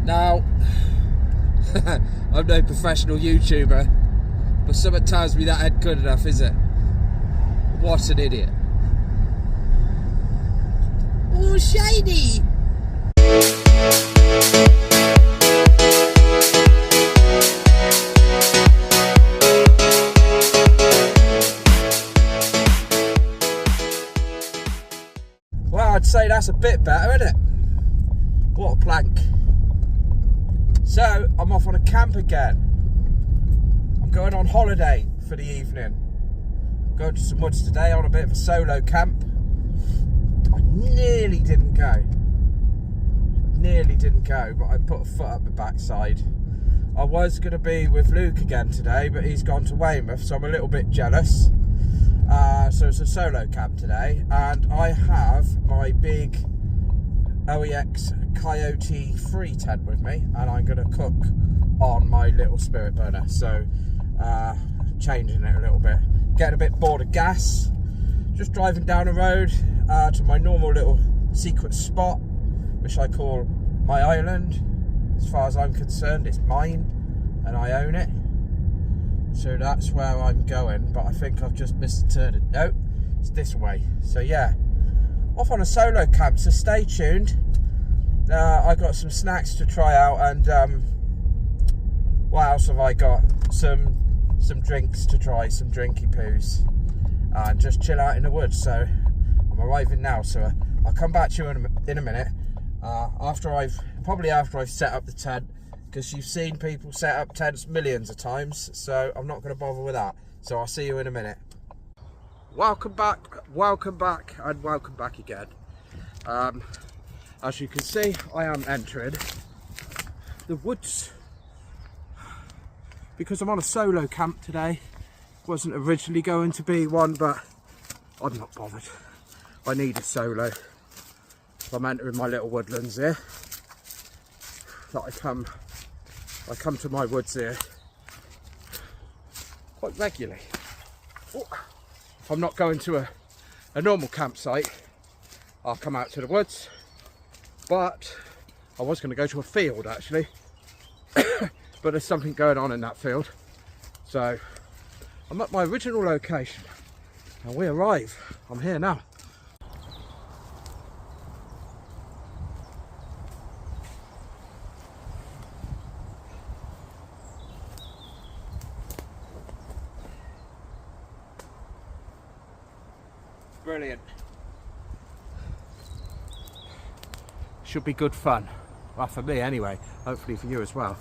Now, I'm no professional YouTuber, but someone tells me that ain't good enough, is it? What an idiot. Oh, shiny! Well, I'd say that's a bit better, isn't it? What a plank. So, I'm off on a camp again. I'm going on holiday for the evening. Going to some woods today on a bit of a solo camp. I nearly didn't go. But I put a foot up the backside. I was going to be with Luke again today, but he's gone to Weymouth, so I'm a little bit jealous. So it's a solo camp today, and I have my big OEX Coyote free tent with me, and I'm going to cook on my little spirit burner. So changing it a little bit, getting a bit bored of gas, just driving down the road to my normal little secret spot, which I call my island. As far as I'm concerned, it's mine and I own it, so that's where I'm going. But I think I've just missed a turn. No, it's this way. So yeah, off on a solo camp, so stay tuned. I got some snacks to try out, and what else have I got? Some drinks to try, some drinky poos, and just chill out in the woods. So I'm arriving now, so I'll come back to you in a minute, after I've set up the tent, because you've seen people set up tents millions of times, so I'm not going to bother with that. So I'll see you in a minute. Welcome back, and welcome back again. As you can see, I am entering the woods because I'm on a solo camp today. Wasn't originally going to be one, but I'm not bothered. I need a solo. I'm entering my little woodlands here. That I come to my woods here quite regularly. Oh. If I'm not going to a normal campsite, I'll come out to the woods. But I was going to go to a field actually, but there's something going on in that field. So I'm at my original location and we arrive. I'm here now. Brilliant. Should be good fun. Well, for me anyway, hopefully for you as well.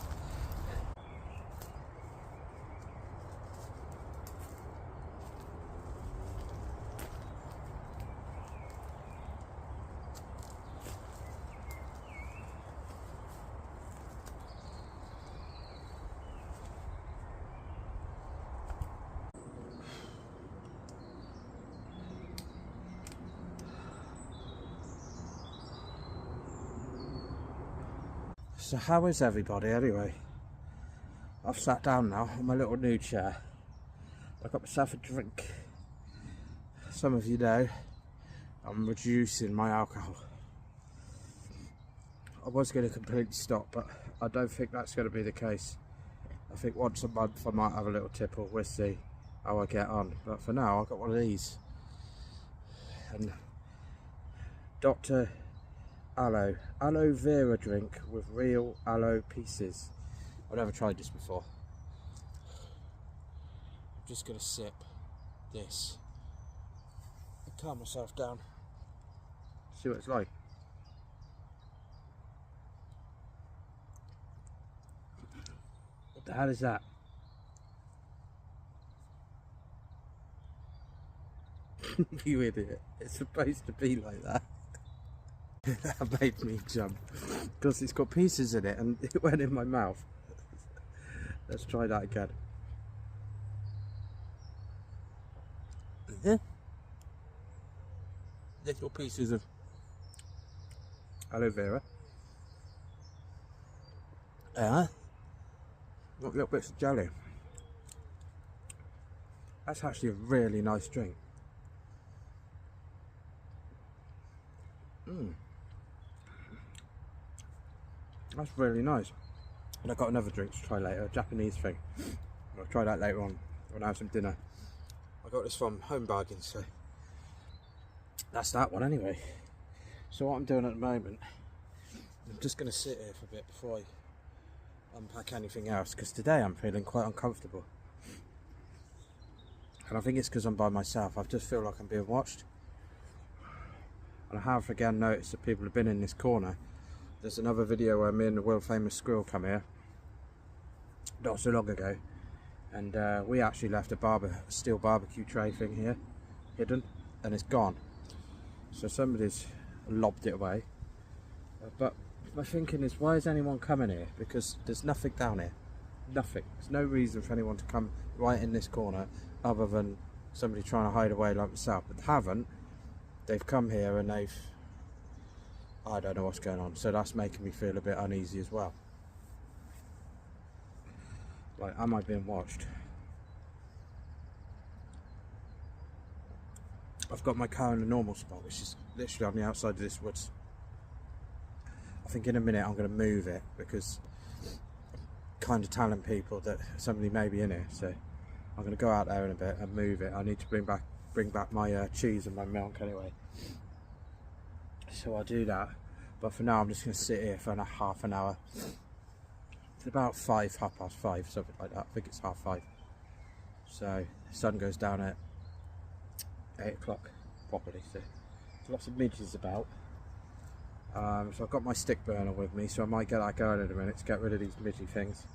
So how is everybody anyway? I've sat down now on my little new chair. I got myself a drink. Some of you know I'm reducing my alcohol. I was going to completely stop, but I don't think that's going to be the case. I think once a month I might have a little tipple. We'll see how I get on. But for now, I've got one of these. And Dr. Aloe vera drink with real aloe pieces. I've never tried this before. I'm just going to sip this and calm myself down. See what it's like. What the hell is that? You idiot. It's supposed to be like that. That made me jump because it's got pieces in it and it went in my mouth. Let's try that again. Little pieces of aloe vera. Got little bits of jelly. That's actually a really nice drink. That's really nice. And I've got another drink to try later, a Japanese thing. I'll try that later on when I have some dinner. I got this from Home Bargains, so that's that one anyway. So what I'm doing at the moment, I'm just going to sit here for a bit before I unpack anything else, because today I'm feeling quite uncomfortable. And I think it's because I'm by myself. I just feel like I'm being watched. And I have again noticed that people have been in this corner. There's another video where me and the world famous squirrel come here not so long ago, and we actually left a steel barbecue tray thing here hidden, and it's gone. So somebody's lobbed it away. But my thinking is, why is anyone coming here? Because there's nothing down here. Nothing. There's no reason for anyone to come right in this corner other than somebody trying to hide away like myself. But they haven't. They've come here and I don't know what's going on. So that's making me feel a bit uneasy as well. Like, am I being watched? I've got my car in a normal spot, which is literally on the outside of this woods. I think in a minute I'm going to move it, because I'm kind of telling people that somebody may be in here. So I'm going to go out there in a bit and move it. I need to bring back my cheese and my milk anyway. So I'll do that. But for now I'm just going to sit here for half an hour. It's about 5:30, something like that. I think it's 5:30. So the sun goes down at 8 o'clock properly. So there's lots of midges about. So I've got my stick burner with me, so I might get that going in a minute to get rid of these midgy things.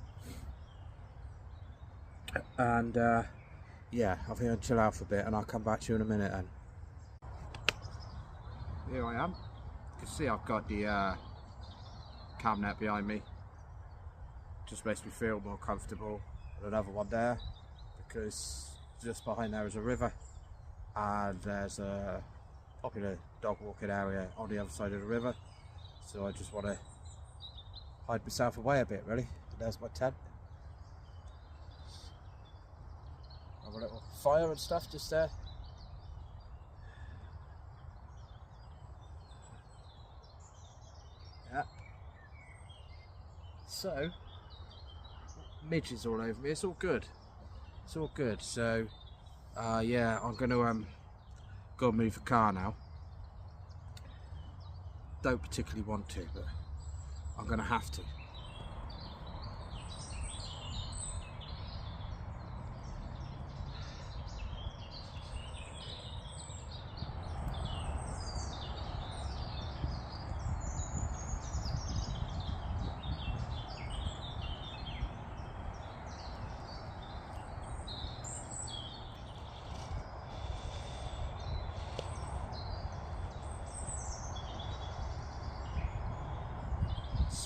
And yeah, I think I'll chill out for a bit and I'll come back to you in a minute then. Here I am. You can see I've got the cam net behind me. Just makes me feel more comfortable. And another one there, because just behind there is a river, and there's a popular dog walking area on the other side of the river. So I just want to hide myself away a bit, really. There's my tent. Have a little fire and stuff just there. Yeah. So, midges all over me. It's all good. It's all good. So, yeah, I'm going to go and move the car now. Don't particularly want to, but I'm going to have to.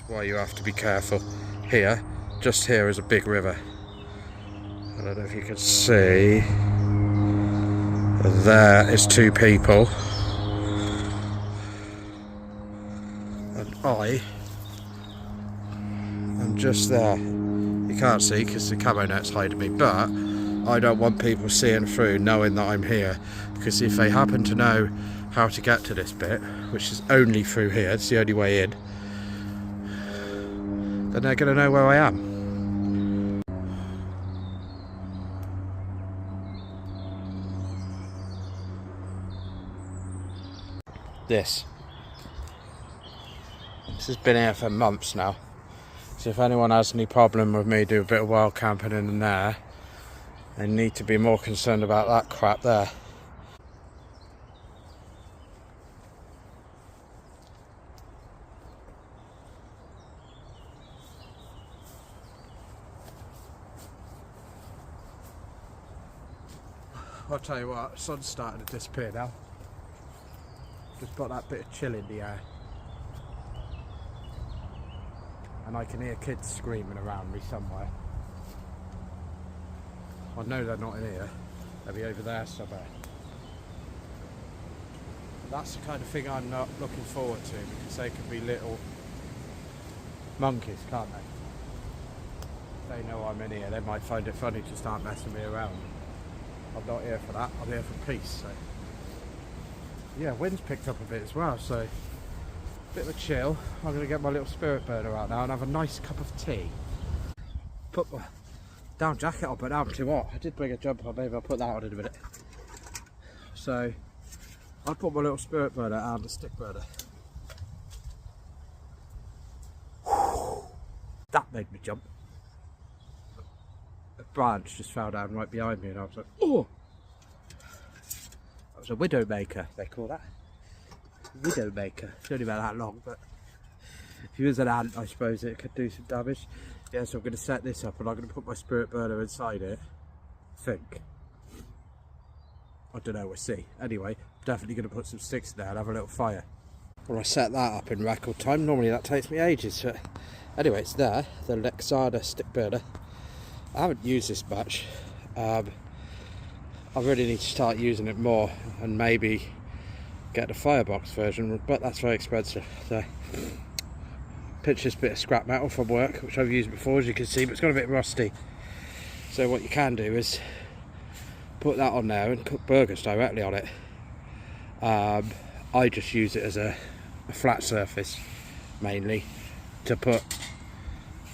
Why you have to be careful. Here, just here is a big river. I don't know if you can see. There is two people. And I am just there. You can't see because the camo net's hiding me, but I don't want people seeing through knowing that I'm here, because if they happen to know how to get to this bit, which is only through here, it's the only way in, then they're going to know where I am. This has been here for months now. So if anyone has any problem with me doing a bit of wild camping in there, they need to be more concerned about that crap there. I'll tell you what, the sun's starting to disappear now. Just got that bit of chill in the air. And I can hear kids screaming around me somewhere. I know they're not in here. They'll be over there somewhere. That's the kind of thing I'm not looking forward to, because they can be little monkeys, can't they? If they know I'm in here, they might find it funny to start messing me around. I'm not here for that, I'm here for peace. So yeah, wind's picked up a bit as well, so Bit of a chill. I'm going to get my little spirit burner out now and have a nice cup of tea. Put my down jacket on, but now I'm too hot. I did bring a jumper, maybe I'll put that on in a minute. So I'll put my little spirit burner and the stick burner. That made me jump. A branch just fell down right behind me and I was like, oh! That was a widow maker, they call that. Widow maker. It's only about that long, but if you was an ant, I suppose it could do some damage. Yeah, so I'm going to set this up and I'm going to put my spirit burner inside it. I don't know, we'll see. Anyway, definitely going to put some sticks in there and have a little fire. Well, I set that up in record time. Normally that takes me ages. But anyway, it's there, the Lexada stick burner. I haven't used this much. I really need to start using it more and maybe get the firebox version, but that's very expensive. So pitch this bit of scrap metal from work, which I've used before, as you can see, but it's got a bit rusty. So what you can do is put that on there and cook burgers directly on it. I just use it as a flat surface mainly to put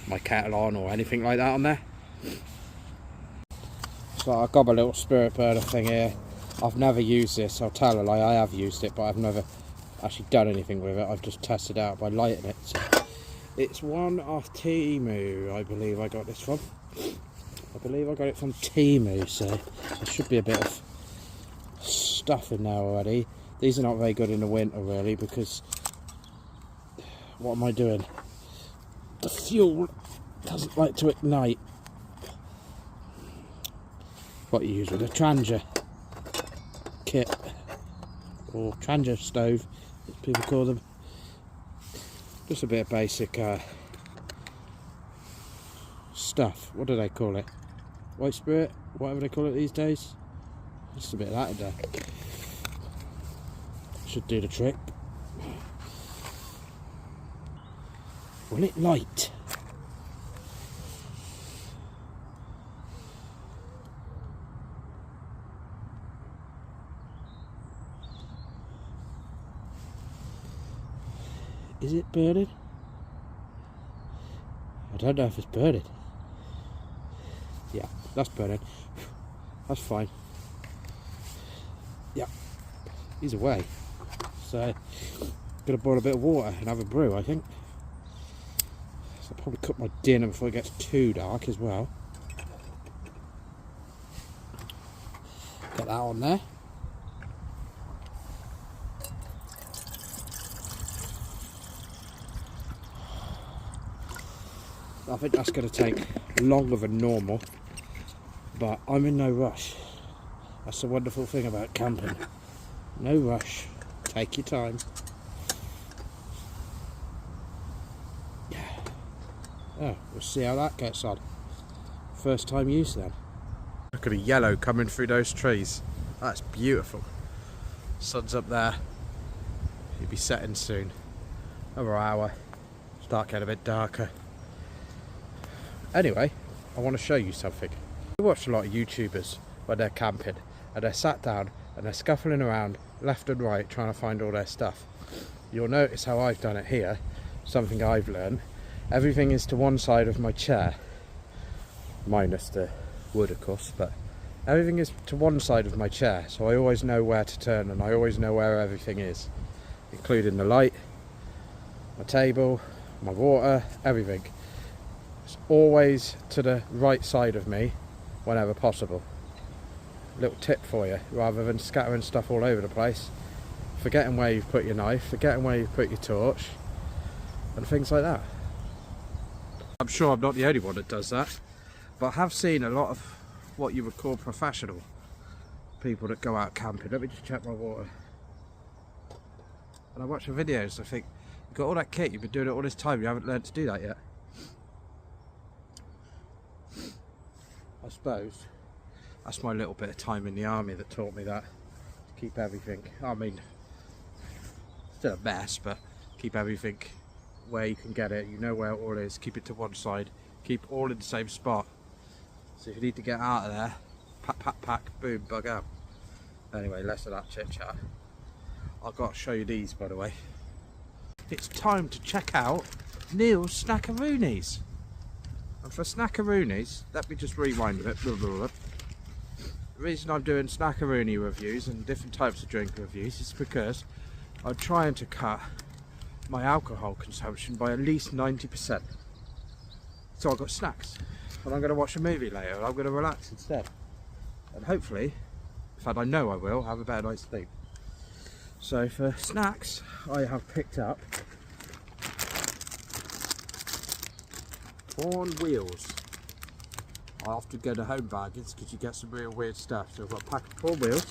my kettle on or anything like that on there. So I've got my little spirit burner thing here. I've never used this, I'll tell a lie, I have used it, but I've never actually done anything with it. I've just tested it out by lighting it. So it's one off Temu, I believe I got this from. I believe I got it from Temu, so there should be a bit of stuff in there already. These are not very good in the winter really, because what am I doing? The fuel doesn't like to ignite. What you use with a Tranger kit, or Tranger stove as people call them. Just a bit of basic stuff. What do they call it? White spirit? Whatever they call it these days. Just a bit of that in there. Should do the trick. Will it light? Is it burning? I don't know if it's burning. Yeah, that's burning. That's fine. Yeah, he's away. So, gonna boil a bit of water and have a brew, I think. So I'll probably cook my dinner before it gets too dark as well. Get that on there. I think that's going to take longer than normal, but I'm in no rush. That's the wonderful thing about camping. No rush. Take your time. Yeah. Oh, we'll see how that gets on. First time use then. Look at the yellow coming through those trees. That's beautiful. Sun's up there. You'll be setting soon. Another hour. Start getting a bit darker. Anyway, I want to show you something. I watch a lot of YouTubers when they're camping and they're sat down and they're scuffling around left and right trying to find all their stuff. You'll notice how I've done it here, something I've learned. Everything is to one side of my chair, minus the wood of course, but everything is to one side of my chair, so I always know where to turn and I always know where everything is, including the light, my table, my water, everything. It's always to the right side of me whenever possible. Little tip for you, rather than scattering stuff all over the place, forgetting where you've put your knife, forgetting where you've put your torch and things like that. I'm sure I'm not the only one that does that, but I have seen a lot of what you would call professional people that go out camping. Let me just check my water. And I watch the videos, I think, you've got all that kit, you've been doing it all this time, you haven't learned to do that yet. I suppose that's my little bit of time in the army that taught me that. To keep everything, I mean, still a mess, but keep everything where you can get it, you know where it all is, keep it to one side, keep all in the same spot. So if you need to get out of there, pack, pack, pack, boom, bug out. Anyway, less of that chit chat. I've got to show you these, by the way. it's time to check out Neil's Snackaroonies. And for Snackaroonies, let me just rewind a bit. The reason I'm doing Snackaroonie reviews and different types of drink reviews is because I'm trying to cut my alcohol consumption by at least 90%. So I've got snacks, and I'm going to watch a movie later, and I'm going to relax instead. And hopefully, in fact I know I will, have a better night's sleep. So for snacks, I have picked up On Wheels. I often go to Home Bargains because you get some real weird stuff. So I've got a pack of 4 Wheels.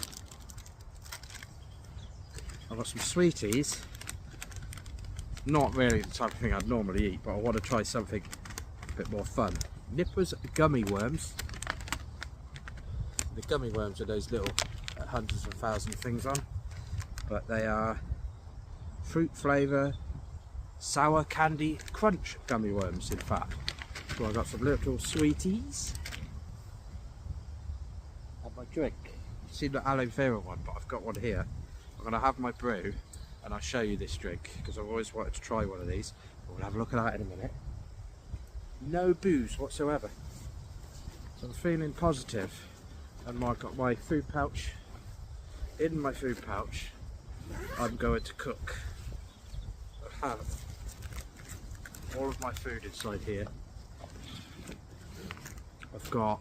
I've got some sweeties. Not really the type of thing I'd normally eat, but I want to try something a bit more fun. Nippers gummy worms. The gummy worms are those little hundreds of thousands of things on, but they are fruit flavour sour candy crunch gummy worms, in fact. So I've got some little sweeties and my drink. You've seen the aloe vera one, but I've got one here. I'm going to have my brew and I'll show you this drink because I've always wanted to try one of these. We'll have a look at that in a minute. No booze whatsoever, so I'm feeling positive. And I've got my food pouch. In my food pouch I'm going to cook. I have all of my food inside here. I've got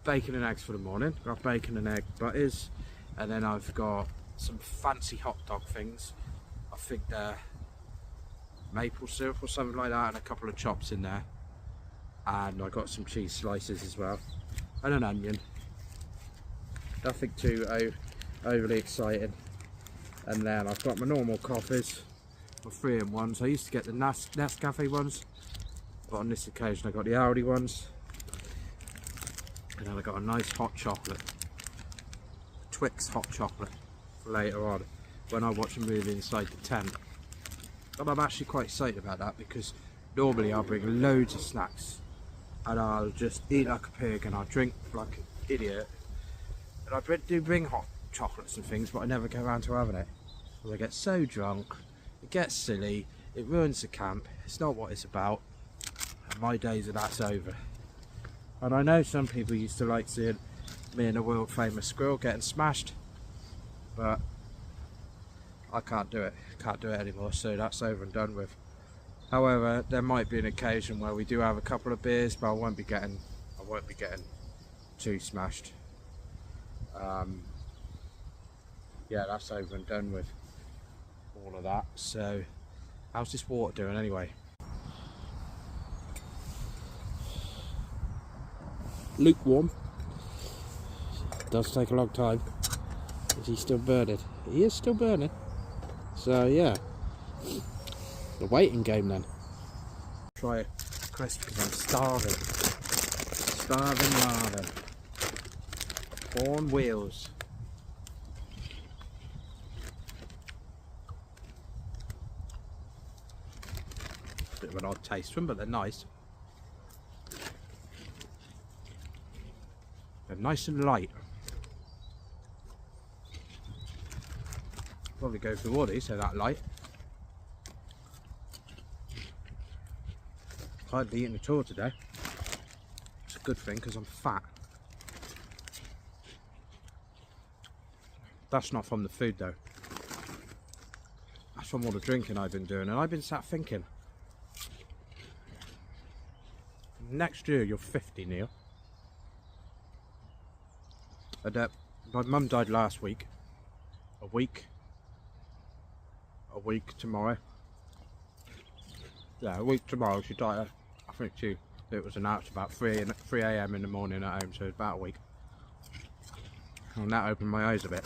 bacon and eggs for the morning. I've got bacon and egg butters, and then I've got some fancy hot dog things. I think they're maple syrup or something like that, and a couple of chops in there. And I got some cheese slices as well, and an onion. Nothing too overly exciting. And then I've got my normal coffees, my 3-in-1s. I used to get the Nescafe ones, but on this occasion I got the Aldi ones. And then I got a nice hot chocolate, Twix hot chocolate, for later on when I watch a movie inside the tent. And I'm actually quite excited about that because normally I'll bring loads of snacks and I'll just eat like a pig and I'll drink like an idiot. And I do bring hot chocolates and things, but I never go around to having it. Because I get so drunk, it gets silly, it ruins the camp, it's not what it's about. And my days of that's over. And I know some people used to like seeing me and a world famous squirrel getting smashed, but I can't do it. Can't do it anymore, so that's over and done with. However, there might be an occasion where we do have a couple of beers, but I won't be getting too smashed. Yeah, that's over and done with all of that. So how's this water doing anyway? Lukewarm. Does take a long time. Is he still burning? He is still burning. So yeah, the waiting game then. Try a crisp because I'm starving. Starving. On Wheels. Bit of an odd taste to them, but they're nice. They're nice and light. Probably go for all these, they're that light. Hardly eating at all today. It's a good thing because I'm fat. That's not from the food though. That's from all the drinking I've been doing, and I've been sat thinking. Next year you're 50, Neil. And my mum died last week. A week tomorrow. Yeah, a week tomorrow she died. I think it was announced about 3 AM in the morning at home, so it's about a week. And that opened my eyes a bit.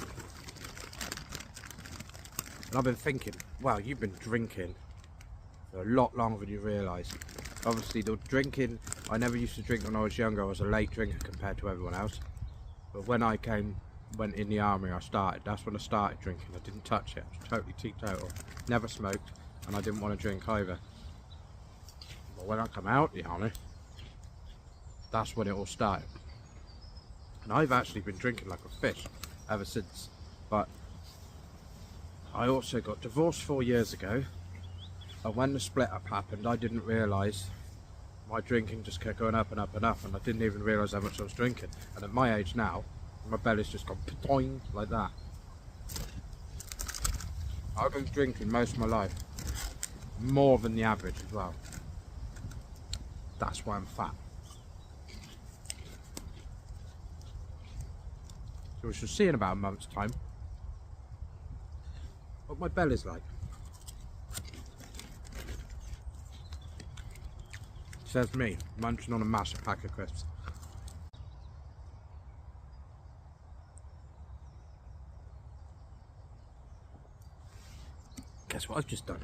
And I've been thinking, wow, you've been drinking for a lot longer than you realise. Obviously the drinking, I never used to drink when I was younger. I was a late drinker compared to everyone else. But when I went in the army, that's when I started drinking. I didn't touch it, I was totally teetotal. Never smoked, and I didn't want to drink either. But when I come out the army, that's when it all started. And I've actually been drinking like a fish ever since. But I also got divorced 4 years ago, And when the split up happened, I didn't realise my drinking just kept going up and up and up, and I didn't even realise how much I was drinking. And at my age now, my belly's just gone patoing like that. I've been drinking most of my life, more than the average as well. That's why I'm fat. So we shall see in about a month's time what my belly's like. Says me, munching on a massive pack of crisps. Guess what I've just done?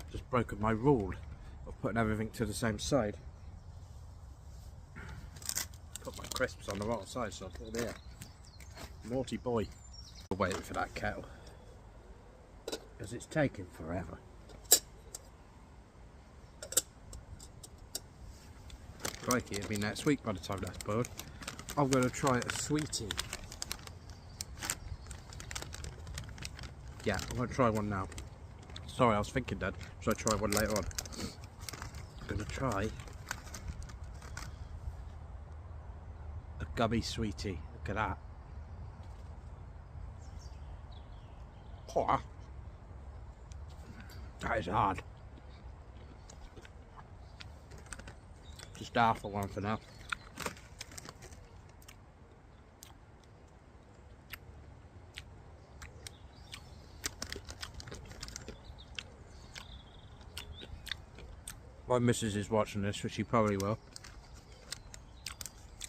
Just broken my rule of putting everything to the same side. Put my crisps on the wrong side, so I put it here. Naughty boy. I'm waiting for that kettle, because it's taking forever. Crikey, it'll be next week by the time that's boiled. I'm going to try a sweetie. Yeah, I'm going to try one now. Sorry, I was thinking that. Should I try one later on? I'm going to try a gummy sweetie. Look at that. Oh, that is hard. Just half of one for now. My missus is watching this, which she probably will.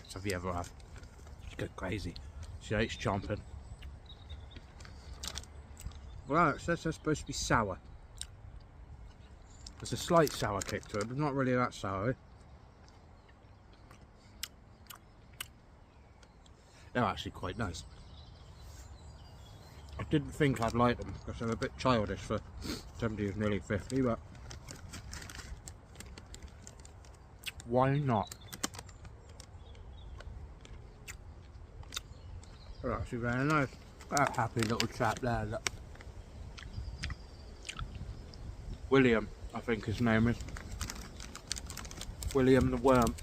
So if you ever have, she goes crazy. She hates chomping. Well, it says they're supposed to be sour. There's a slight sour kick to it, but not really that sour. They're actually quite nice. I didn't think I'd like them because they're a bit childish for somebody who's nearly 50, but why not? They're actually very nice. That happy little chap there, look. William, I think his name is. William the Worm.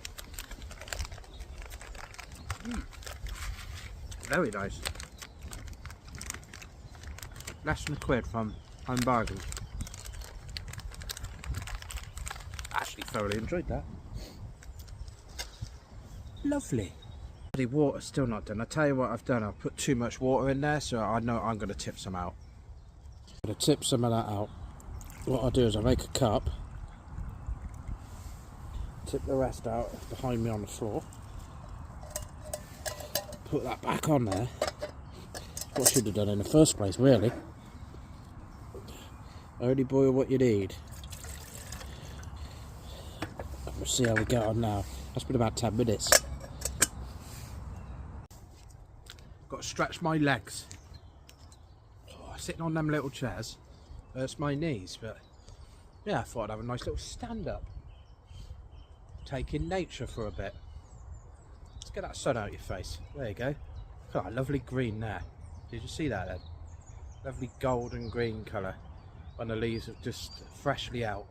Very nice. Less than £1 from Home Bargains. Actually thoroughly enjoyed that. Lovely. The water's still not done. I tell you what I've done, I've put too much water in there, so I know I'm going to tip some out. I'm going to tip some of that out. What I'll do is I'll make a cup, tip the rest out behind me on the floor, put that back on there. What I should have done in the first place, really. Only boil what you need. We'll see how we get on now. That's been about 10 minutes. Got to stretch my legs. Oh, sitting on them little chairs hurts my knees, but yeah, I thought I'd have a nice little stand up. Take in nature for a bit. Let's get that sun out your face. There you go. Oh, lovely green there. Did you see that then? Lovely golden green colour when the leaves are just freshly out.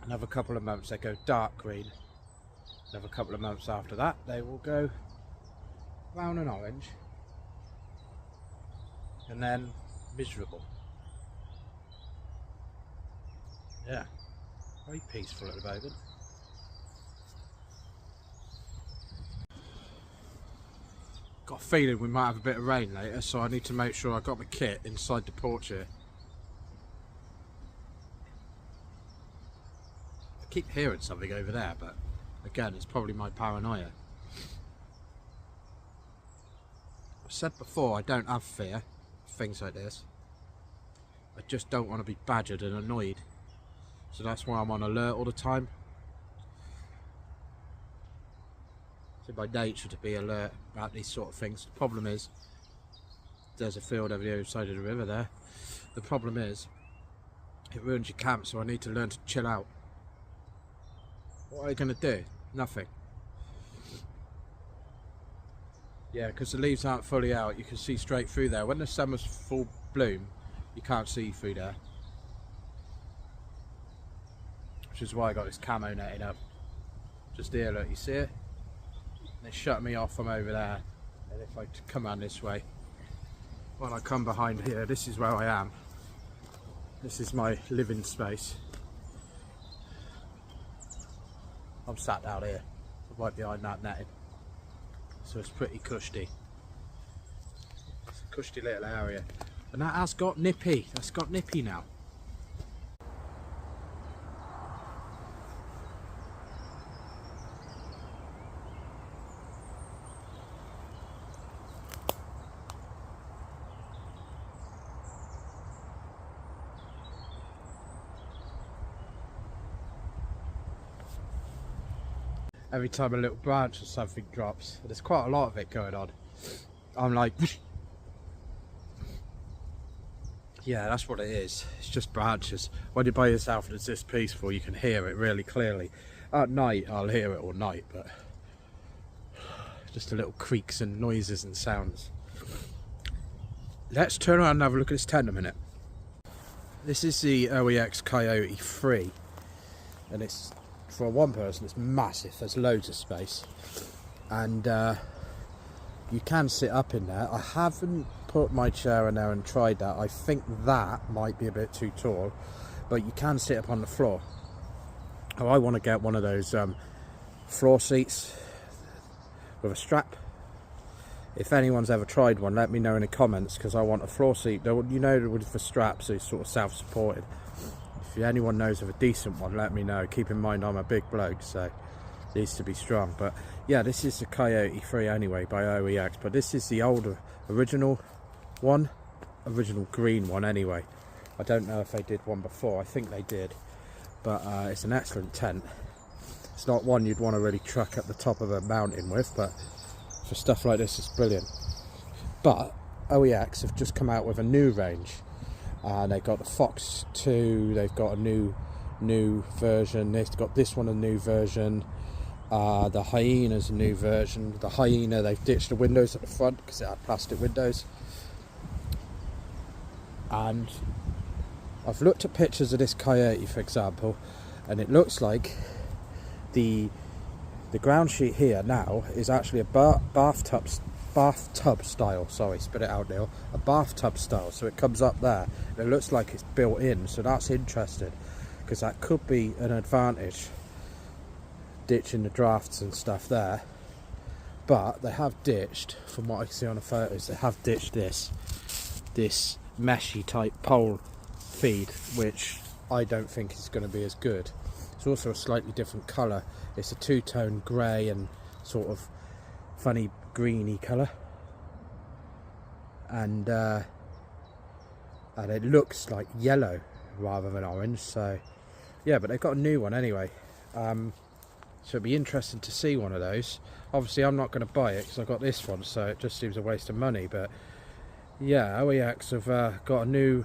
Another couple of months they go dark green. Another couple of months after that they will go brown and orange. And then miserable. Yeah, very peaceful at the moment. Got a feeling we might have a bit of rain later, so I need to make sure I got my kit inside the porch here. I keep hearing something over there, but again, it's probably my paranoia. I said before, I don't have fear of things like this. I just don't want to be badgered and annoyed. So that's why I'm on alert all the time. It's by nature to be alert about these sort of things. The problem is, there's a field over the other side of the river there. The problem is, it ruins your camp, so I need to learn to chill out. What are you going to do? Nothing. Yeah, because the leaves aren't fully out, you can see straight through there. When the summer's full bloom, you can't see through there, which is why I got this camo netting up. Just here, look, you see it? They shut me off from over there, and if I come around this way, when I come behind here, this is where I am. This is my living space. I'm sat down here, right behind that netting, so it's pretty cushy. It's a cushy little area, and that has got nippy. That's got nippy now. Every time a little branch or something drops, there's quite a lot of it going on. I'm like, yeah, that's what it is. It's just branches. When you're by yourself and it's this peaceful, you can hear it really clearly. At night, I'll hear it all night, but just a little creaks and noises and sounds. Let's turn around and have a look at this tent a minute. This is the OEX Coyote 3, and it's, for one person, it's massive. There's loads of space, and you can sit up in there. I haven't put my chair in there and tried that. I think that might be a bit too tall, but you can sit up on the floor. Oh, I want to get one of those floor seats with a strap. If anyone's ever tried one, let me know in the comments, because I want a floor seat, you know, with the straps, so it's sort of self-supported. If anyone knows of a decent one, let me know. Keep in mind I'm a big bloke, so it needs to be strong. But yeah, this is the Coyote 3 anyway by OEX, but this is the older original one, original green one anyway. I don't know if they did one before. I think they did, but it's an excellent tent. It's not one you'd want to really truck up the top of a mountain with, but for stuff like this it's brilliant. But OEX have just come out with a new range. They've got the Fox 2, they've got a new version, they've got this one a new version, the Hyena's a new version. The Hyena, they've ditched the windows at the front because it had plastic windows. And I've looked at pictures of this Coyote, for example, and it looks like the ground sheet here now is actually a bathtub style, sorry, spit it out Neil, a bathtub style, so it comes up there and it looks like it's built in, so that's interesting, because that could be an advantage, ditching the drafts and stuff there. But they have ditched, from what I can see on the photos, they have ditched this meshy type pole feed, which I don't think is going to be as good. It's also a slightly different colour. It's a two-tone grey and sort of funny greeny colour, and it looks like yellow rather than orange. So yeah, but they've got a new one anyway, so it'd be interesting to see one of those. Obviously I'm not going to buy it because I got this one, so it just seems a waste of money. But yeah, OEX have got a new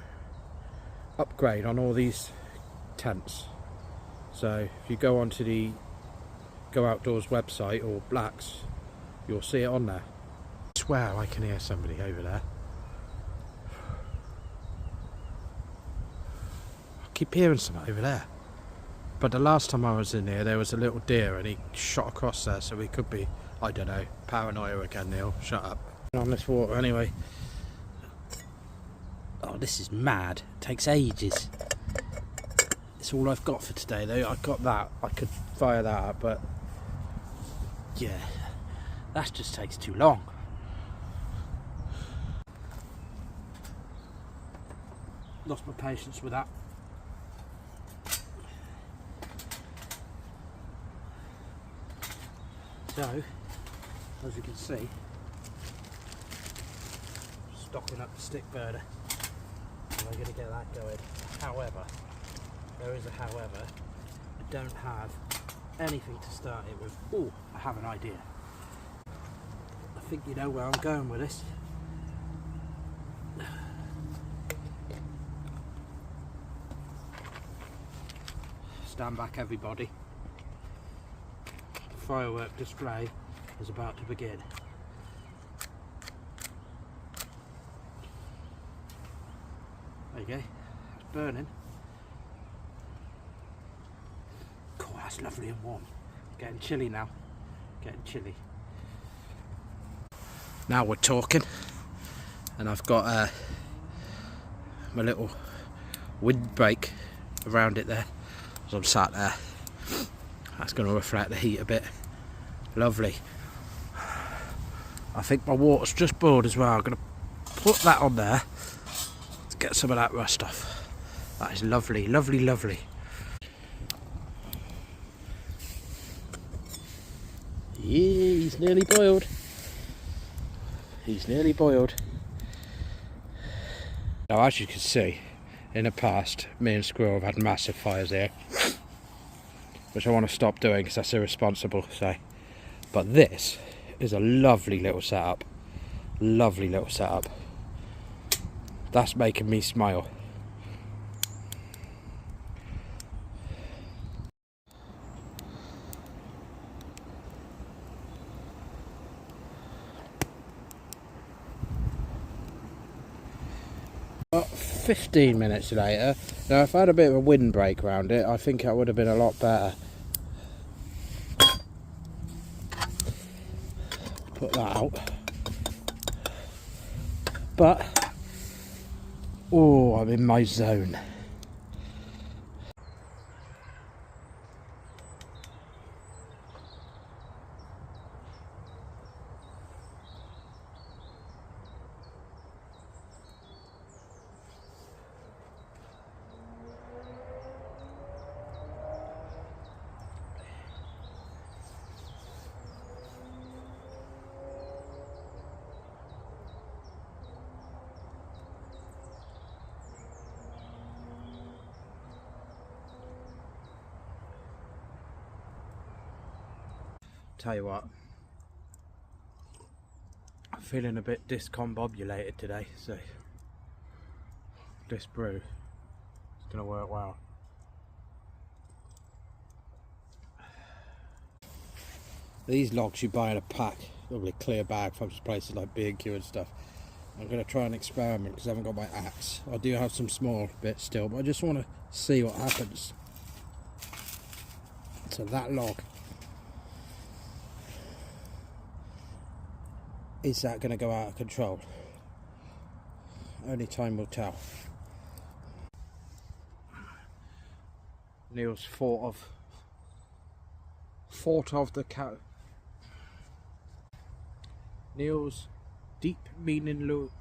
upgrade on all these tents. So if you go onto the Go Outdoors website or Blacks, you'll see it on there. I swear I can hear somebody over there. I keep hearing something over there. But the last time I was in here, there was a little deer and he shot across there, so we could be, I don't know, paranoia again, Neil. Shut up. On this water anyway. Oh, this is mad. It takes ages. It's all I've got for today though. I got that. I could fire that up, but yeah, that just takes too long. Lost my patience with that. So, as you can see, stocking up the stick burner. I'm going to get that going. However, there is a however, I don't have anything to start it with. Oh, I have an idea. I think you know where I'm going with this. Stand back everybody. The firework display is about to begin. Hey, you go. It's burning. Cool, that's lovely and warm. Getting chilly now. Getting chilly. Now we're talking, and I've got my little windbreak around it there as I'm sat there. That's going to reflect the heat a bit. Lovely. I think my water's just boiled as well. I'm going to put that on there to get some of that rust off. That is lovely, lovely, lovely. Yeah, he's nearly boiled. He's nearly boiled. Now, as you can see, in the past, me and Squirrel have had massive fires here, which I want to stop doing because that's irresponsible to say. But this is a lovely little setup. Lovely little setup. That's making me smile. About 15 minutes later, now if I had a bit of a windbreak around it, I think that would have been a lot better. Put that out. But, oh, I'm in my zone. Tell you what, I'm feeling a bit discombobulated today, so this brew is going to work well. These logs you buy in a pack, probably a clear bag from places like B&Q and stuff. I'm going to try and experiment because I haven't got my axe. I do have some small bits still, but I just want to see what happens. So that log, is that going to go out of control? Only time will tell. Neil's thought of the cow. Neil's deep meaning look.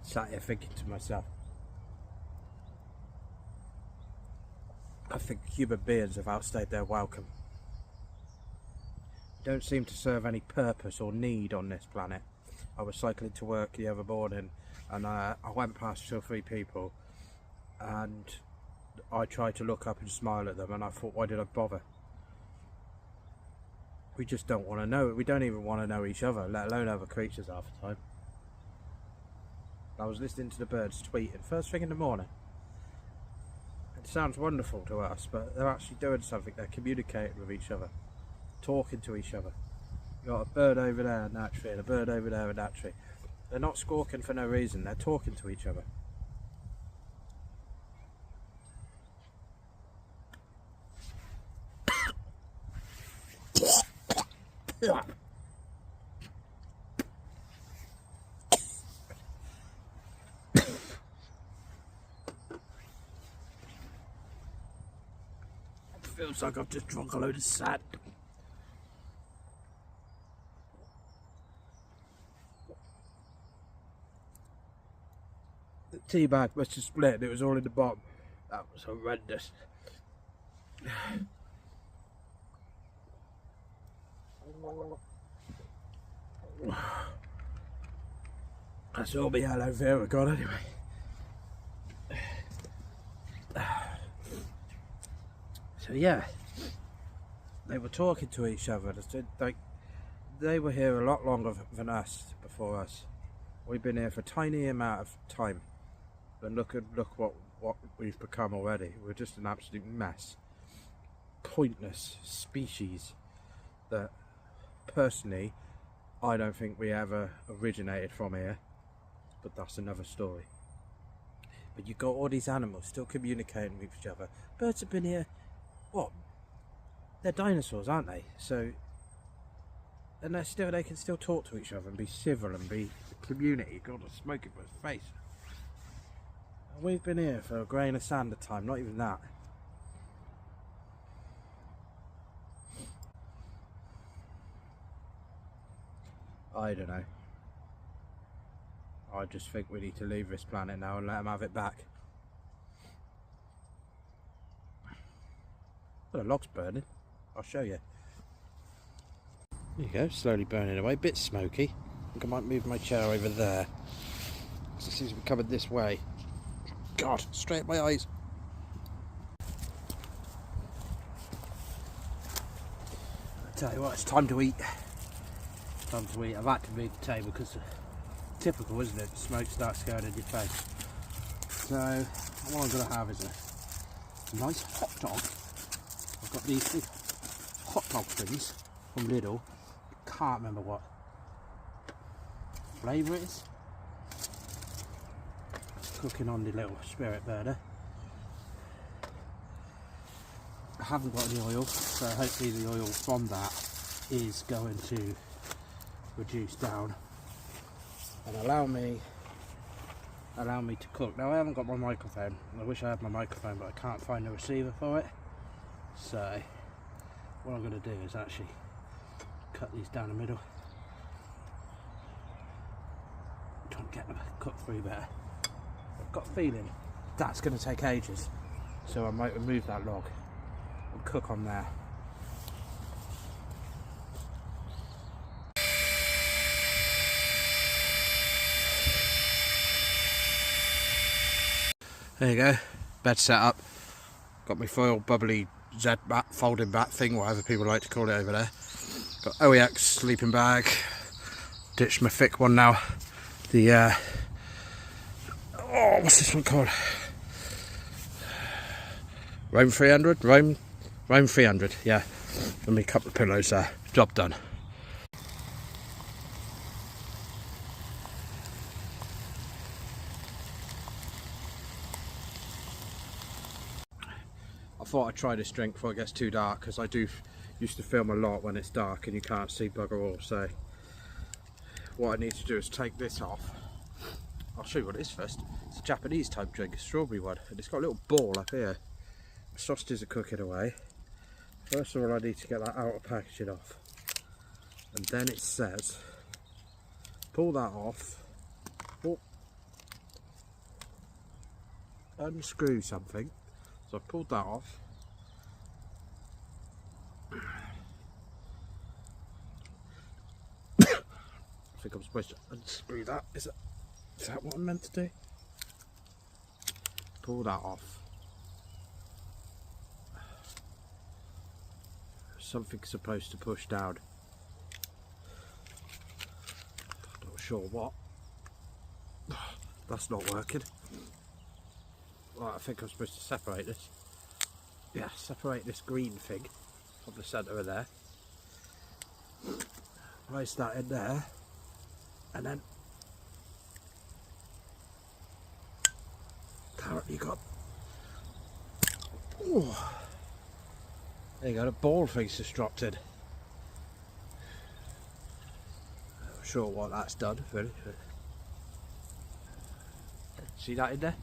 Sat here thinking to myself, I think human beings have outstayed their welcome. Don't seem to serve any purpose or need on this planet. I was cycling to work the other morning and I went past 2 or 3 people and I tried to look up and smile at them and I thought, why did I bother? We just don't want to know. We don't even want to know each other, let alone other creatures half the time. I was listening to the birds tweeting first thing in the morning. It sounds wonderful to us, but they're actually doing something. They're communicating with each other, talking to each other. You've got a bird over there in that tree and a bird over there in that tree. They're not squawking for no reason, they're talking to each other. It feels like I've just drunk a load of sand. The tea bag must have split and it was all in the bottom. That was horrendous. That's all my aloe vera got anyway. So yeah, they were talking to each other. They were here a lot longer than us, before us. We've been here for a tiny amount of time, but look what we've become already. We're just an absolute mess, pointless species that, personally, I don't think we ever originated from here. but that's another story. But you've got all these animals still communicating with each other. Birds have been here, what? They're dinosaurs, aren't they? So, and they can still talk to each other and be civil and be a community. God, I'm smoking my face. And we've been here for a grain of sand at a time, not even that. I don't know. I just think we need to leave this planet now and let them have it back. Well, the log's burning. I'll show you. There you go, slowly burning away. Bit smoky. I think I might move my chair over there. So it seems to be coming this way. God, straight at my eyes. I tell you what, it's time to eat. Time to eat. I've had to move the table because typical, isn't it? The smoke starts going in your face. So what I'm going to have is a nice hot dog. I've got these big hot dog things from Lidl. Can't remember what flavour it is. Cooking on the little spirit burner. I haven't got any oil, so hopefully the oil from that is going to reduce down and allow me to cook. Now I haven't got my microphone. I wish I had my microphone, but I can't find the receiver for it. So what I'm going to do is actually cut these down the middle. I'm trying to get them cooked through better. I've got a feeling that's going to take ages, so I might remove that log and cook on there. There you go, bed set up. Got my foil bubbly Z mat, folding mat thing, whatever people like to call it over there. Got OEX sleeping bag. Ditched my thick one now. The oh, what's this one called? Roam 300? Roam 300, yeah. And me a couple of pillows there. Job done. I thought I'd try this drink before it gets too dark, because I do used to film a lot when it's dark and you can't see bugger all. So what I need to do is take this off. I'll show you what it is first. It's a Japanese type drink, a strawberry one, and it's got a little ball up here. The sausages are cooking away. First of all, I need to get that outer packaging off, and then it says pull that off, unscrew something. So I've pulled that off. I think I'm supposed to unscrew that. Is that what I'm meant to do? Pull that off. Something's supposed to push down. Not sure what. That's not working. Right, I think I'm supposed to separate this. Yeah, separate this green thing from the centre of there. Place that in there, and then apparently got. Ooh, there you go. The ball thing's just dropped in. I'm sure what that's done. Really. See that in there?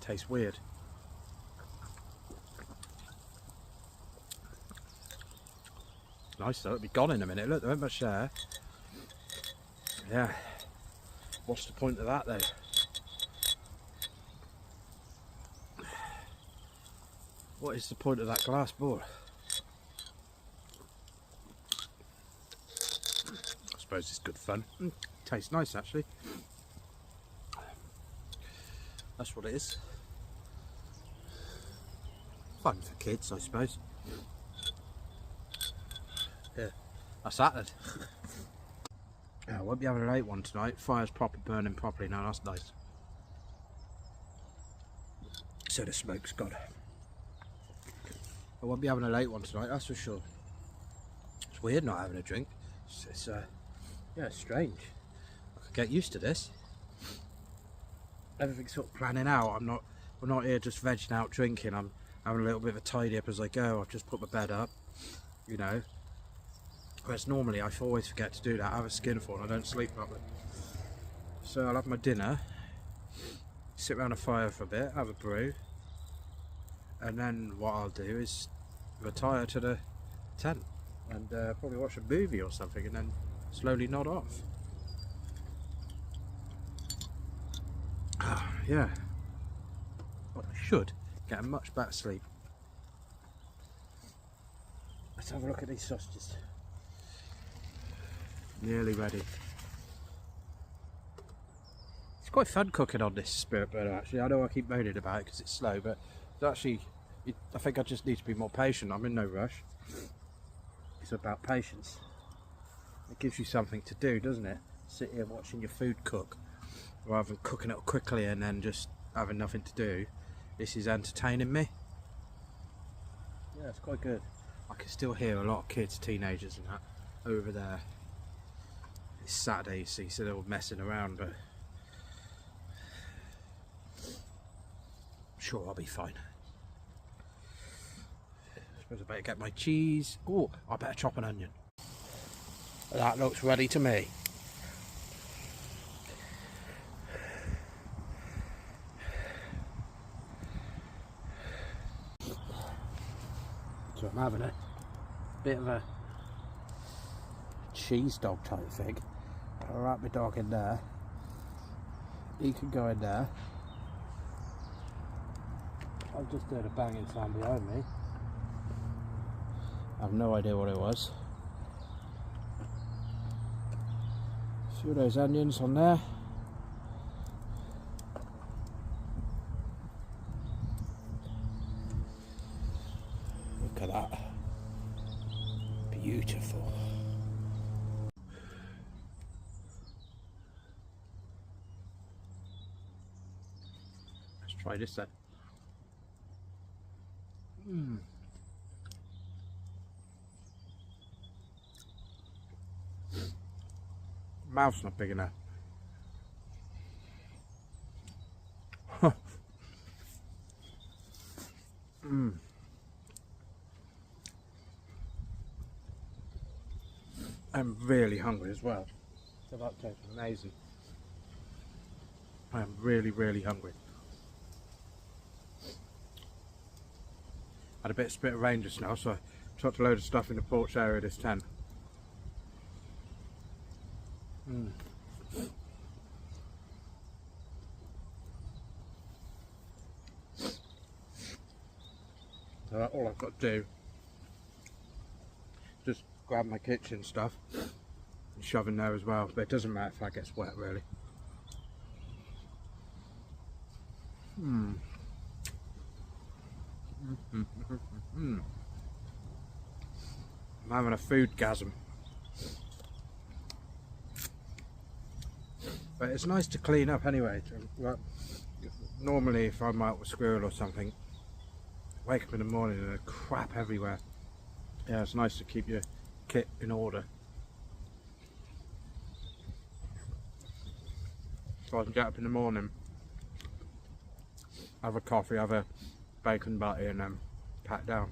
Tastes weird. Nice though, it'll be gone in a minute. Look, there ain't much there. Yeah. What's the point of that though? What is the point of that glass ball? I suppose it's good fun. Tastes nice actually. That's what it is. Fun for kids, I suppose. Yeah, that's that then. Yeah, I won't be having a late one tonight. Fire's burning properly now, that's nice. So the smoke's gone. I won't be having a late one tonight, that's for sure. It's weird not having a drink. Yeah, it's strange. I could get used to this. Everything's sort of planning out. We're not here just vegging out drinking. I'm having a little bit of a tidy up as I go. I've just put my bed up, you know. Whereas normally I always forget to do that. I have a skinful and I don't sleep properly. So I'll have my dinner, sit around a fire for a bit, have a brew, and then what I'll do is retire to the tent and probably watch a movie or something and then slowly nod off. Yeah, well, I should get a much better sleep. Let's have a look at these sausages. Nearly ready. It's quite fun cooking on this spirit burner actually. I know I keep moaning about it because it's slow, but it's actually, I think I just need to be more patient. I'm in no rush. It's about patience. It gives you something to do, doesn't it? Sit here watching your food cook rather than cooking it quickly and then just having nothing to do. This is entertaining me. Yeah, it's quite good. I can still hear a lot of kids, teenagers and that over there. It's Saturday, you see, so they're all messing around, but I'm sure I'll be fine. I suppose I better get my cheese. Oh, I better chop an onion. That looks ready to me. So I'm having a bit of a cheese dog type thing. I'll wrap my dog in there. He can go in there. I've just heard a banging sound behind me. I have no idea what it was. A few of those onions on there. Look at that. Beautiful. Let's try this then. Mouth's not big enough. I'm really hungry as well. So that tastes amazing. I am really, really hungry. Had a bit of spit of rain just now, so I chucked a load of stuff in the porch area of this tent. So all I've got to do is just grab my kitchen stuff and shove in there as well, but it doesn't matter if that gets wet really. I'm having a food-gasm. But it's nice to clean up anyway. Normally if I'm out with a squirrel or something, wake up in the morning and there's crap everywhere. Yeah, it's nice to keep your kit in order. So I can get up in the morning, have a coffee, have a bacon butty and then pat down.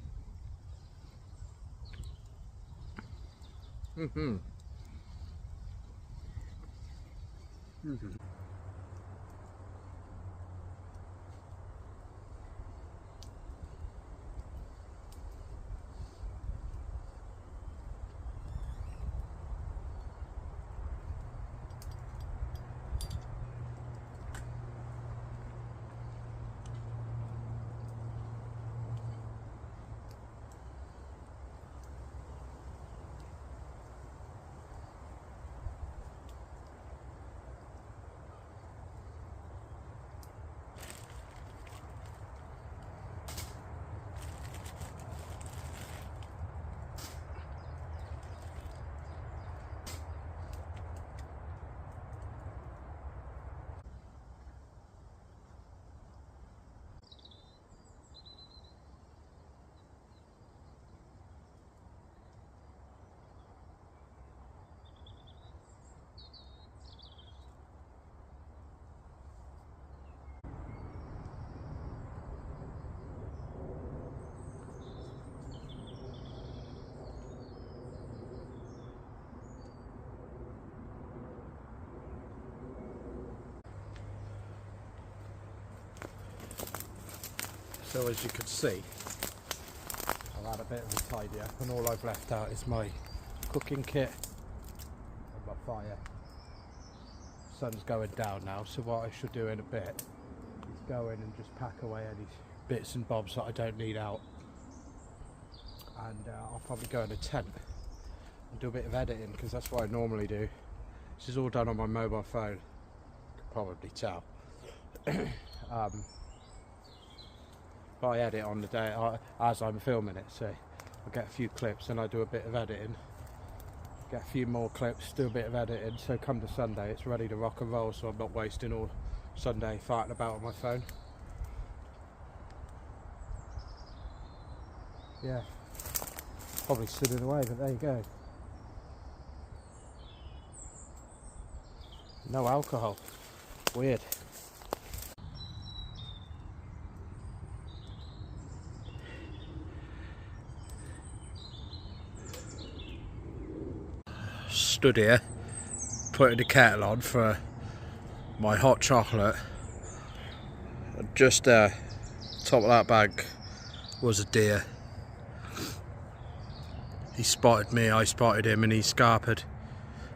So as you can see, I've had a bit of a tidy up, and all I've left out is my cooking kit and my fire. Sun's going down now, so what I should do in a bit is go in and just pack away any bits and bobs that I don't need out, and I'll probably go in a tent and do a bit of editing, because that's what I normally do. This is all done on my mobile phone, you can probably tell. But I edit on the day as I'm filming it, so I get a few clips and I do a bit of editing, get a few more clips, do a bit of editing, so come to Sunday it's ready to rock and roll, so I'm not wasting all Sunday farting about on my phone. Yeah, probably stood in the way, but there you go. No alcohol, weird. Stood here putting the kettle on for my hot chocolate, and just top of that bag was a deer. He spotted me, I spotted him, and he scarpered.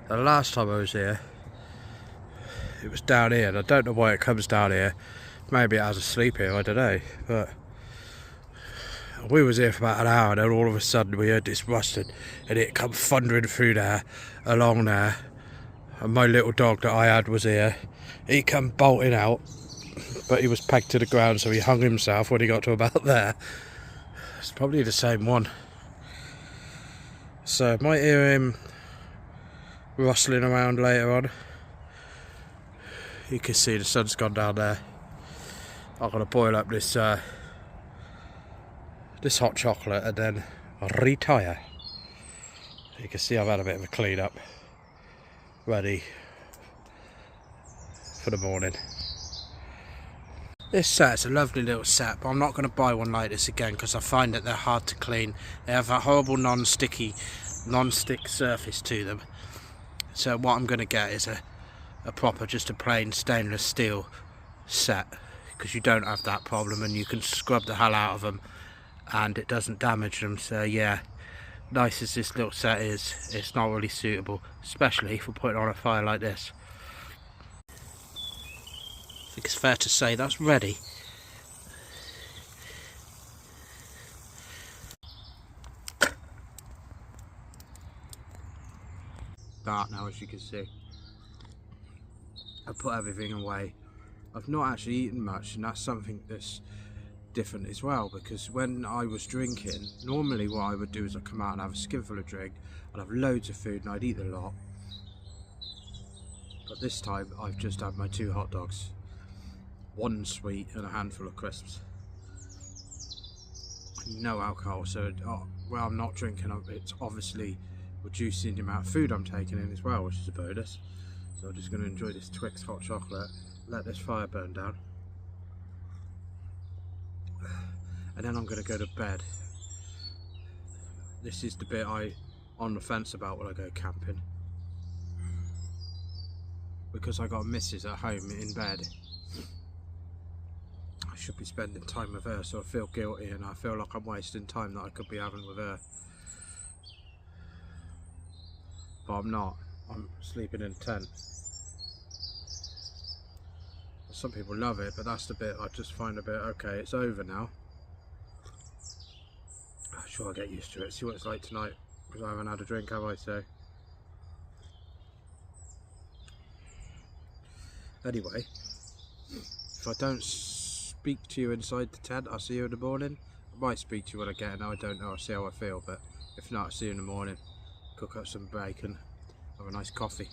The last time I was here, it was down here, and I don't know why it comes down here. Maybe it has a sleep here, I don't know, but we was here for about an hour, and then all of a sudden we heard this rustling, and it come thundering through there, along there, and my little dog that I had was here. He come bolting out, but he was pegged to the ground, so he hung himself when he got to about there. It's probably the same one. So might hear him rustling around later on. You can see the sun's gone down there. I'm gonna boil up this this hot chocolate and then retire. You can see I've had a bit of a clean up, ready for the morning. This set's a lovely little set, but I'm not going to buy one like this again because I find that they're hard to clean. They have a horrible non-stick surface to them. So what I'm going to get is a proper, just a plain stainless steel set, because you don't have that problem and you can scrub the hell out of them and it doesn't damage them. So yeah, nice as this little set is, it's not really suitable, especially for putting on a fire like this. I think it's fair to say that's ready. Dark now, as you can see. I put everything away. I've not actually eaten much, and that's something that's different as well, because when I was drinking, normally what I would do is I'd come out and have a skinful of drink, I'd have loads of food and I'd eat a lot. But this time I've just had my 2 hot dogs, 1 sweet and a handful of crisps. No alcohol, so well, I'm not drinking, it's obviously reducing the amount of food I'm taking in as well, which is a bonus. So I'm just going to enjoy this Twix hot chocolate, let this fire burn down, and then I'm going to go to bed. This is the bit I'm on the fence about when I go camping, because I got Mrs. at home in bed. I should be spending time with her, so I feel guilty and I feel like I'm wasting time that I could be having with her. But I'm not. I'm sleeping in a tent. Some people love it, but that's the bit I just find a bit, okay, it's over now. I'm sure I'll get used to it, see what it's like tonight, because I haven't had a drink, have I? So anyway, if I don't speak to you inside the tent, I'll see you in the morning. I might speak to you when I get in, I don't know, I'll see how I feel, but if not, I'll see you in the morning. Cook up some bacon, have a nice coffee.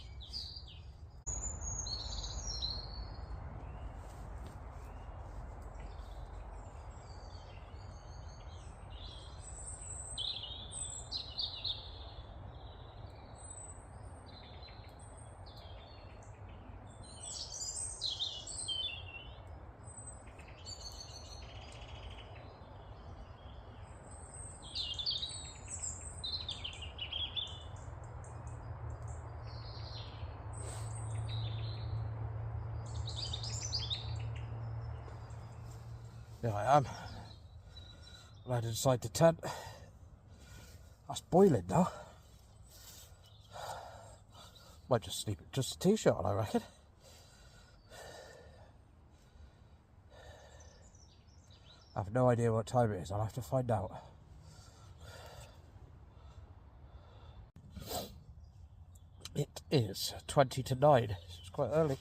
Here I am, Led inside the tent. That's boiling now. Might just sleep in just a t-shirt on, I reckon. I have no idea what time it is. I'll have to find out. It is 20 to 9. It's quite early.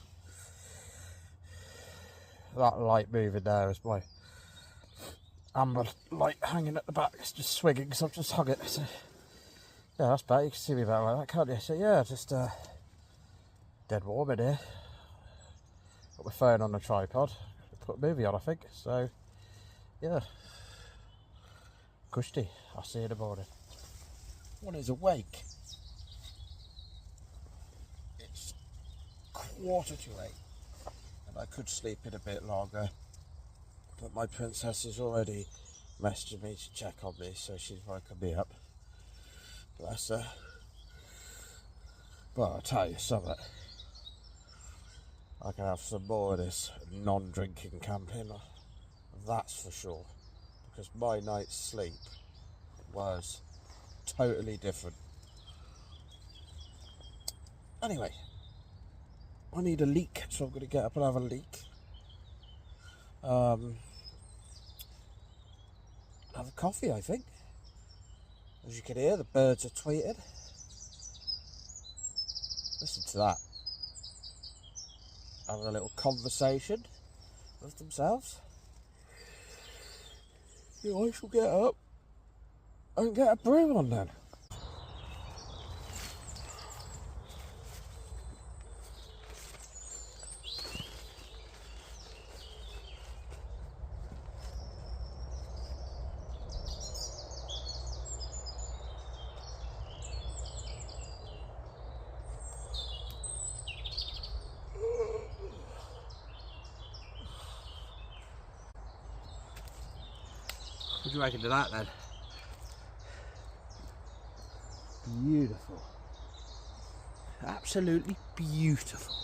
That light moving there is my amber light hanging at the back. It's just swinging because I've just hung it. So, yeah, that's better. You can see me better like that, can't you? So yeah, just dead warm in here. Got my phone on a tripod. Put a movie on, I think. So yeah, cushy. I'll see you in the morning. One is awake. It's 7:45, and I could sleep in a bit longer, but my princess has already messaged me to check on me, so she's woken me up. Bless her. But I'll tell you something, I can have some more of this non-drinking camping, that's for sure, because my night's sleep was totally different. Anyway, I need a leak, so I'm going to get up and have a leak. Have a coffee, I think. As you can hear, the birds are tweeting. Listen to that. Having a little conversation with themselves. Yeah, I shall get up and get a brew on then. What do you reckon to that then? Beautiful. Absolutely beautiful.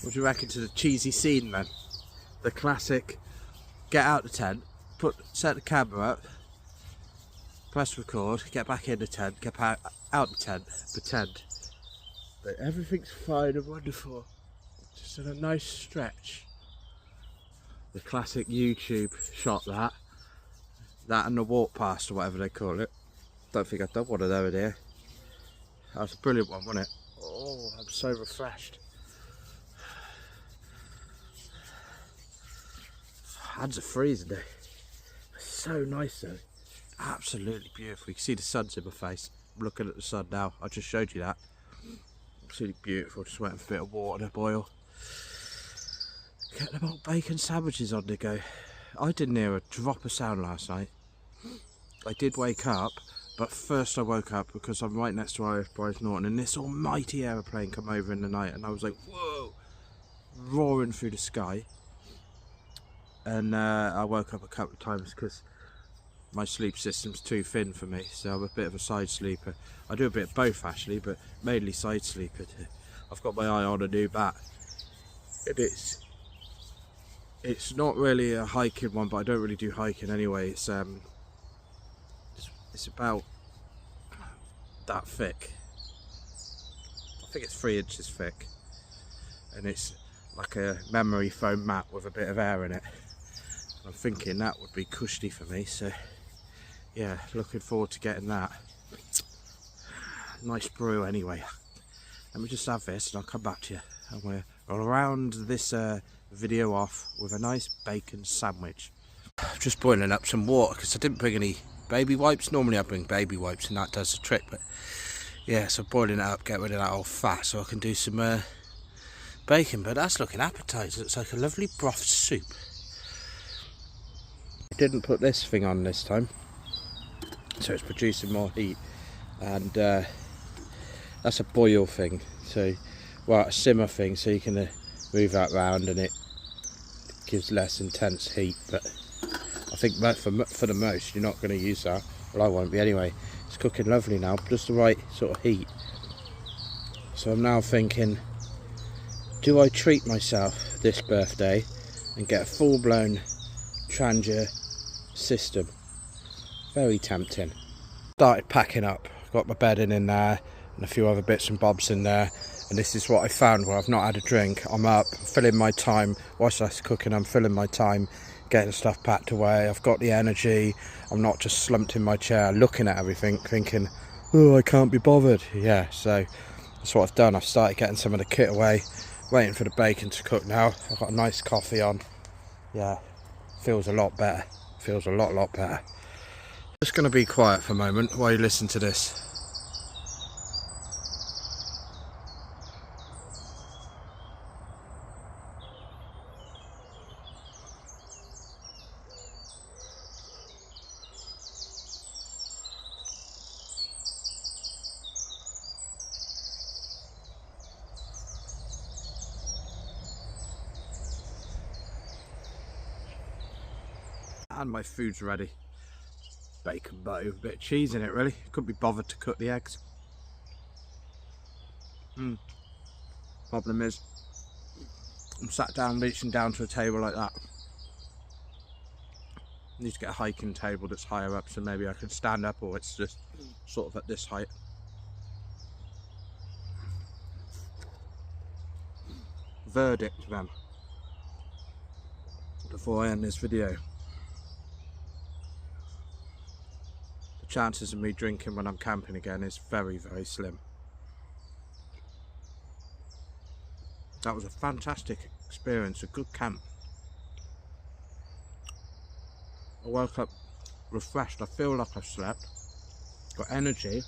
What do you reckon to the cheesy scene then? The classic, get out the tent, set the camera up, press record, get back in the tent, get out the tent, pretend that everything's fine and wonderful, just in a nice stretch. The classic YouTube shot, that and the walk past or whatever they call it. Don't think I've done one of them in here. That was a brilliant one, wasn't it? Oh, I'm so refreshed. Hands are freezing there. So nice though. Absolutely beautiful. You can see the sun's in my face. I'm looking at the sun now. I just showed you that. Absolutely beautiful. Just waiting for a bit of water to boil. Get them old bacon sandwiches on the go. I didn't hear a drop of sound last night. I did wake up, but first I woke up because I'm right next to RF Bryce Norton, and this almighty aeroplane come over in the night, and I was like, whoa, roaring through the sky. And I woke up a couple of times because my sleep system's too thin for me, so I'm a bit of a side sleeper. I do a bit of both actually, but mainly side sleeper. I've got my eye on a new bat. It's not really a hiking one, but I don't really do hiking anyway. It's about that thick. I think it's 3 inches thick, and it's like a memory foam mat with a bit of air in it. I'm thinking that would be cushy for me, so yeah, looking forward to getting that. Nice brew anyway. Let me just have this and I'll come back to you. And we'll round this video off with a nice bacon sandwich. Just boiling up some water because I didn't bring any baby wipes. Normally I bring baby wipes and that does the trick, but yeah, so boiling it up, get rid of that old fat so I can do some bacon. But that's looking appetizing. It's like a lovely broth soup. I didn't put this thing on this time, so it's producing more heat, and that's a boil thing, so well, a simmer thing, so you can move that round and it gives less intense heat. But I think for the most you're not going to use that. Well, I won't be anyway. It's cooking lovely now, just the right sort of heat. So I'm now thinking, do I treat myself this birthday and get a full-blown Trangia system? Very tempting. Started packing up. Got my bedding in there and a few other bits and bobs in there, and this is what I found where I've not had a drink. I'm up, filling my time whilst that's cooking. I'm filling my time getting stuff packed away. I've got the energy. I'm not just slumped in my chair looking at everything thinking, oh, I can't be bothered. Yeah, so that's what I've done. I've started getting some of the kit away, waiting for the bacon to cook now. I've got a nice coffee on. Yeah, feels a lot better. Feels a lot better. Just going to be quiet for a moment while you listen to this. And my food's ready. Bacon butter with a bit of cheese in it, really. Couldn't be bothered to cook the eggs. Problem is, I'm sat down reaching down to a table like that. I need to get a hiking table that's higher up so maybe I can stand up, or it's just sort of at this height. Verdict then, before I end this video. Chances of me drinking when I'm camping again is very slim. That was a fantastic experience, a good camp. I woke up refreshed. I feel like I've slept, got energy.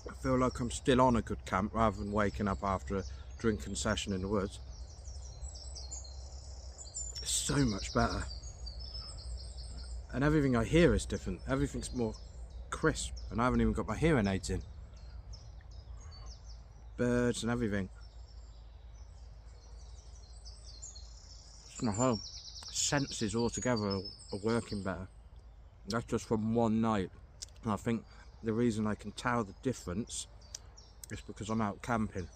I feel like I'm still on a good camp rather than waking up after a drinking session in the woods. It's so much better. And everything I hear is different. Everything's more crisp, and I haven't even got my hearing aids in. Birds and everything. It's my home. Senses altogether are working better. That's just from one night. And I think the reason I can tell the difference is because I'm out camping.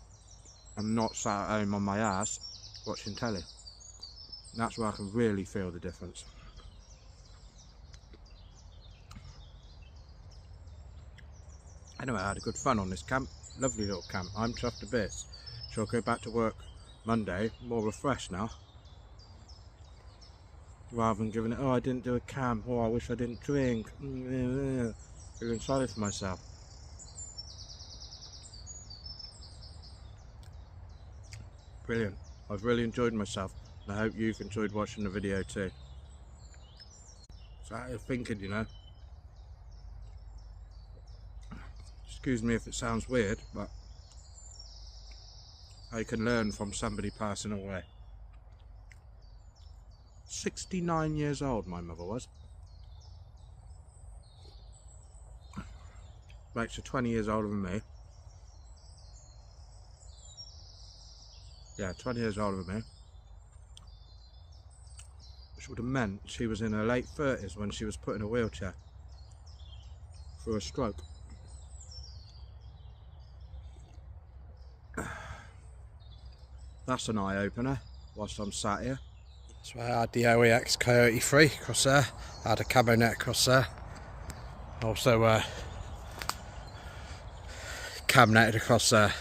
I'm not sat at home on my ass watching telly. That's where I can really feel the difference. Anyway, I had a good fun on this camp. Lovely little camp. I'm chuffed to bits. So I'll go back to work Monday, more refreshed now. Rather than giving it, oh, I didn't do a camp, oh, I wish I didn't drink. Feeling sorry for myself. Brilliant. I've really enjoyed myself. And I hope you've enjoyed watching the video too. So how are you thinking, you know? Excuse me if it sounds weird, but I can learn from somebody passing away. 69 years old my mother was. Makes her 20 years older than me. Yeah, 20 years older than me. Which would have meant she was in her late 30s when she was put in a wheelchair through a stroke. That's an eye-opener whilst I'm sat here. So I had the OEX Coyote 3 across there. I had a camo net across there. Also cam netted across there.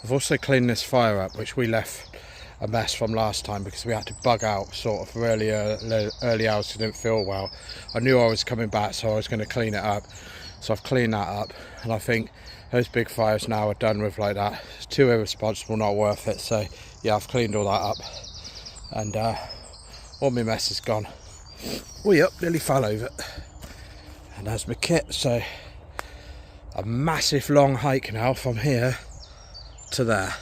I've also cleaned this fire up, which we left a mess from last time because we had to bug out sort of early hours. I didn't feel well. I knew I was coming back, so I was going to clean it up. So I've cleaned that up, and I think those big fires now are done with like that. It's too irresponsible, not worth it. So yeah, I've cleaned all that up, and all my mess is gone. Nearly fell over. And there's my kit. So a massive long hike now from here to there.